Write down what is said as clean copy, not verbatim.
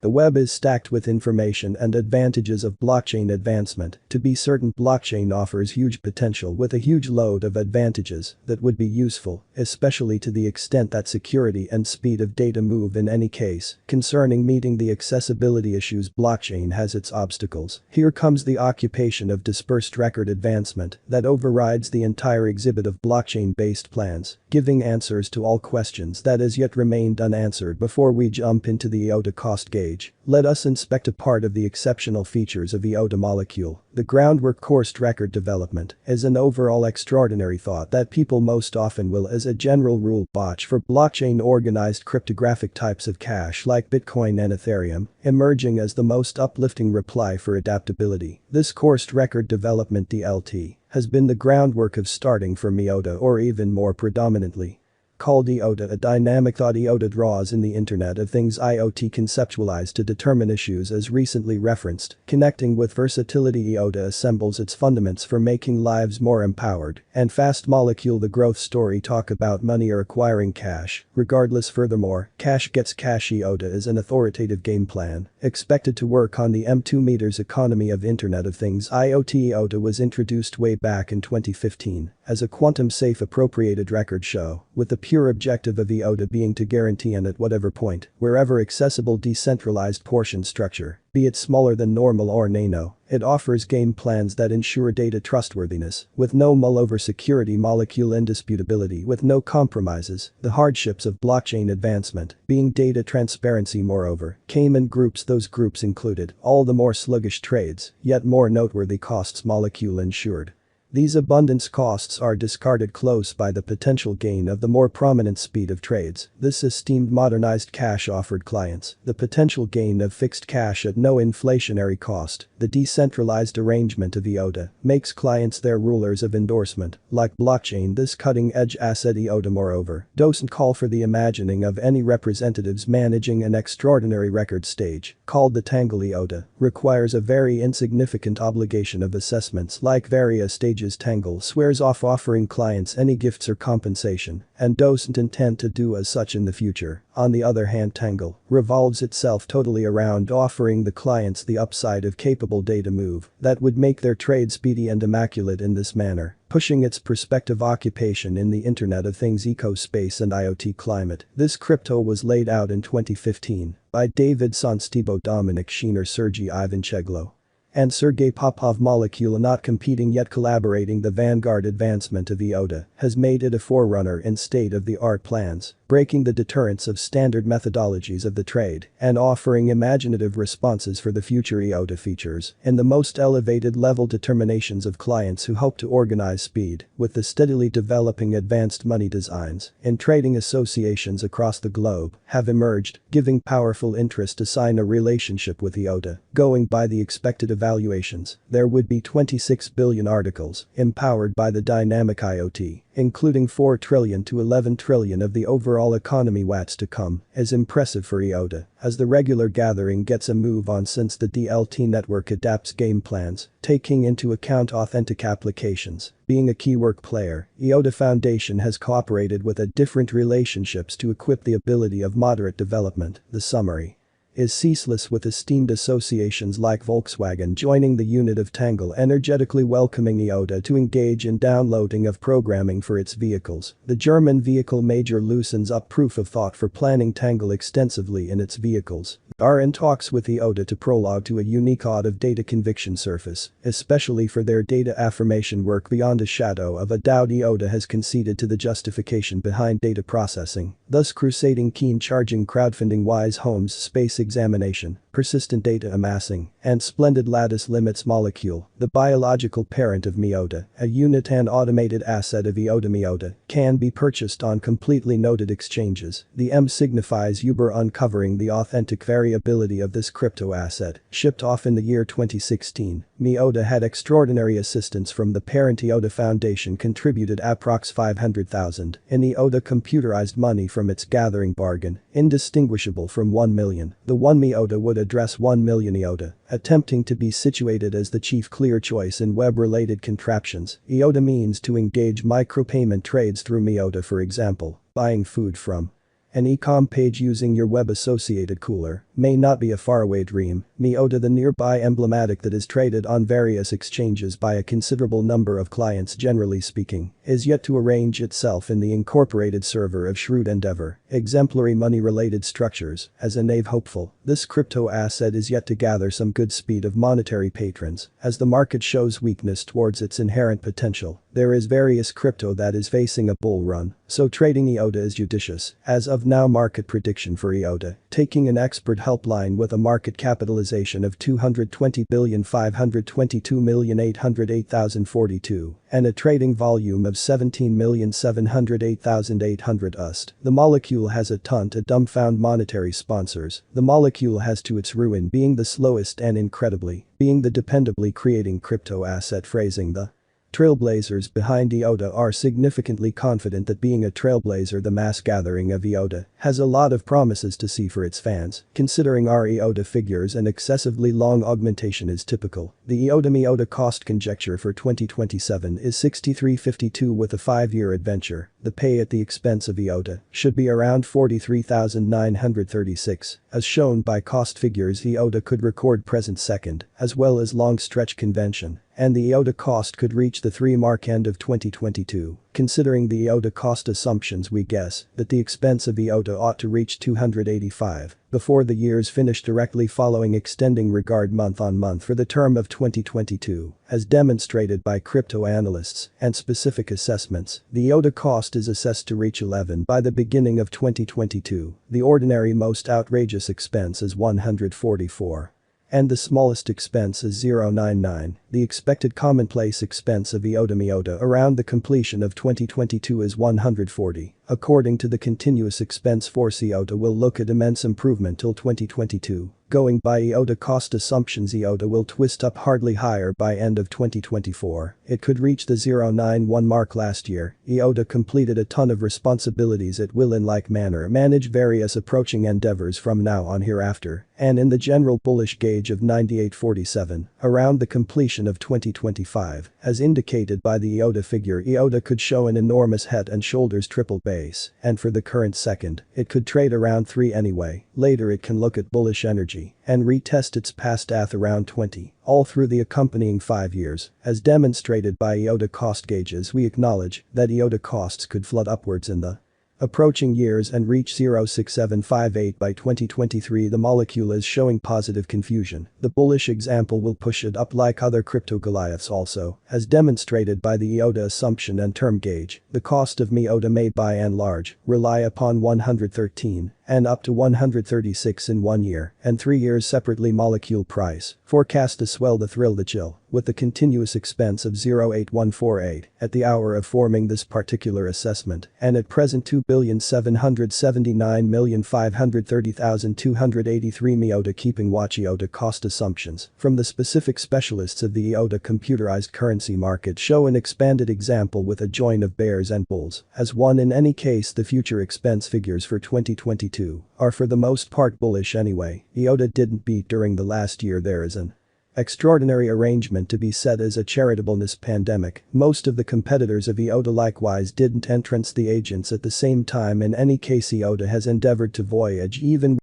The web is stacked with information and advantages of blockchain advancement. To be certain, blockchain offers huge potential with a huge load of advantages that would be useful, especially to the extent that security and speed of data move in any case. Concerning meeting the accessibility issues, blockchain has its obstacles. Here comes the occupation of dispersed record advancement that overrides the entire exhibit of blockchain-based plans, giving answers to all questions that as yet remained unanswered. Before we jump into the Iota cost gauge, let us inspect a part of the exceptional features of Iota molecule. The groundwork coursed record development is an overall extraordinary thought that people most often will, as a general rule, botch for blockchain organized cryptographic types of cash like Bitcoin and Ethereum, emerging as the most uplifting reply for adaptability. This coursed record development DLT has been the groundwork of starting from Iota, or even more predominantly called Iota, a dynamic thought. Iota draws in the Internet of Things IoT conceptualized to determine issues as recently referenced, connecting with versatility. Iota assembles its fundaments for making lives more empowered and fast. Molecule, the growth story, talk about money or acquiring cash, regardless. Furthermore, cash gets cash. Iota is an authoritative game plan, expected to work on the M2 meters economy of Internet of Things IoT. Iota was introduced way back in 2015 as a quantum-safe appropriated record show, with the pure objective of Iota being to guarantee an at whatever point, wherever accessible decentralized portion structure, be it smaller than normal or nano. It offers game plans that ensure data trustworthiness, with no mull over security. Molecule indisputability with no compromises. The hardships of blockchain advancement being data transparency, moreover, came in groups. Those groups included all the more sluggish trades, yet more noteworthy costs Molecule ensured. These abundance costs are discarded close by the potential gain of the more prominent speed of trades. This esteemed modernized cash offered clients the potential gain of fixed cash at no inflationary cost. The decentralized arrangement of Iota makes clients their rulers of endorsement. Like blockchain, this cutting-edge asset Iota, moreover, doesn't call for the imagining of any representatives managing an extraordinary record stage called the Tangle. Iota requires a very insignificant obligation of assessments like various stages. Tangle swears off offering clients any gifts or compensation and doesn't intend to do as such in the future. On the other hand, Tangle revolves itself totally around offering the clients the upside of capable data move that would make their trade speedy and immaculate. In this manner, pushing its prospective occupation in the Internet of Things ecospace and IoT climate. This crypto was laid out in 2015 by David Sonstibo, Dominic Schiener, Sergey Ivancheglo, and Sergey Popov. Molecule, not competing yet collaborating. The vanguard advancement of Iota has made it a forerunner in state-of-the-art plans, breaking the deterrence of standard methodologies of the trade and offering imaginative responses for the future. Iota features in the most elevated level determinations of clients who hope to organize speed with the steadily developing advanced money designs in trading associations across the globe have emerged, giving powerful interest to sign a relationship with Iota. Going by the expected evaluations, there would be 26 billion articles empowered by the dynamic IoT, including 4 trillion to 11 trillion of the overall economy watts to come, is impressive for Iota, as the regular gathering gets a move on since the DLT network adapts game plans, taking into account authentic applications. Being a key work player, Iota Foundation has cooperated with different relationships to equip the ability of moderate development. The summary is ceaseless, with esteemed associations like Volkswagen joining the unit of Tangle, energetically welcoming Iota to engage in downloading of programming for its vehicles. The German vehicle major loosens up proof of thought for planning Tangle extensively in its vehicles. Are in talks with Iota to prologue to a unique odd of data conviction surface, especially for their data affirmation work. Beyond a shadow of a doubt, Iota has conceded to the justification behind data processing, thus crusading keen charging crowdfunding wise homes space examination, persistent data amassing, and splendid lattice limits. Molecule, the biological parent of Miota, a unit and automated asset of Iota Miota, can be purchased on completely noted exchanges. The M signifies Uber, uncovering the authentic variability of this crypto asset. Shipped off in the year 2016, Miota had extraordinary assistance from the parent. Iota Foundation contributed approx 500,000 in Iota computerized money from its gathering bargain, indistinguishable from 1 million. The 1 Miota would address 1 million Iota, attempting to be situated as the chief clear choice in web-related contraptions. Iota means to engage micropayment trades through Miota, for example, buying food from An e-com page using your web-associated cooler may not be a faraway dream. Miota, the nearby emblematic that is traded on various exchanges by a considerable number of clients generally speaking, is yet to arrange itself in the incorporated server of shrewd endeavor, exemplary money-related structures. As a naive hopeful, this crypto asset is yet to gather some good speed of monetary patrons as the market shows weakness towards its inherent potential. There is various crypto that is facing a bull run, so trading Iota is judicious. As of now, market prediction for Iota, taking an expert helpline with a market capitalization of 220,522,808,042 and a trading volume of 17,708,800 USD. The molecule has a ton to dumbfound monetary sponsors. The molecule has to its ruin being the slowest and incredibly being the dependably creating crypto asset. Phrasing the trailblazers behind Iota are significantly confident that being a trailblazer, the mass gathering of Iota has a lot of promises to see for its fans. Considering our Iota figures, an excessively long augmentation is typical. The Iota Miota cost conjecture for 2027 is 63.52 with a 5-year adventure. The pay at the expense of Iota should be around 43,936. As shown by cost figures, Iota could record present second as well as long stretch convention, and the Iota cost could reach the 3 mark end of 2022. Considering the Iota cost assumptions, we guess that the expense of Iota ought to reach 285 before the year's finish, directly following extending regard month on month for the term of 2022. As demonstrated by crypto analysts and specific assessments, the Iota cost is assessed to reach 11 by the beginning of 2022. The ordinary most outrageous expense is 144. And the smallest expense is 0.99. The expected commonplace expense of Iota Miota around the completion of 2022 is 140. According to the continuous expense force, Iota will look at immense improvement till 2022. Going by Iota cost assumptions, Iota will twist up hardly higher by end of 2024. It could reach the 0.91 mark. Last year, Iota completed a ton of responsibilities. It will in like manner manage various approaching endeavors from now on hereafter, and in the general bullish gauge of 98.47, around the completion of 2025, as indicated by the Iota figure, Iota could show an enormous head and shoulders triple base, and for the current second, it could trade around 3 anyway. Later it can look at bullish energy and retest its past path around 20, all through the accompanying 5 years. As demonstrated by Iota cost gauges, we acknowledge that Iota costs could flood upwards in the approaching years and reach 0.6758 by 2023. The molecule is showing positive confusion. The bullish example will push it up like other crypto Goliaths also, as demonstrated by the Iota assumption and term gauge. The cost of Miota may by and large rely upon 113 and up to 136 in 1 year and 3 years separately. Molecule price forecast to swell the thrill the chill with the continuous expense of 0.8148 at the hour of forming this particular assessment, and at present 2,779,530,283. Miota keeping watch. Iota cost assumptions from the specific specialists of the Iota computerized currency market show an expanded example with a join of bears and bulls as one. In any case, the future expense figures for 2022 are for the most part bullish anyway. Iota didn't beat during the last year. There is an extraordinary arrangement to be said as a charitableness pandemic. Most of the competitors of Iota likewise didn't entrance the agents at the same time. In any case, Iota has endeavored to voyage even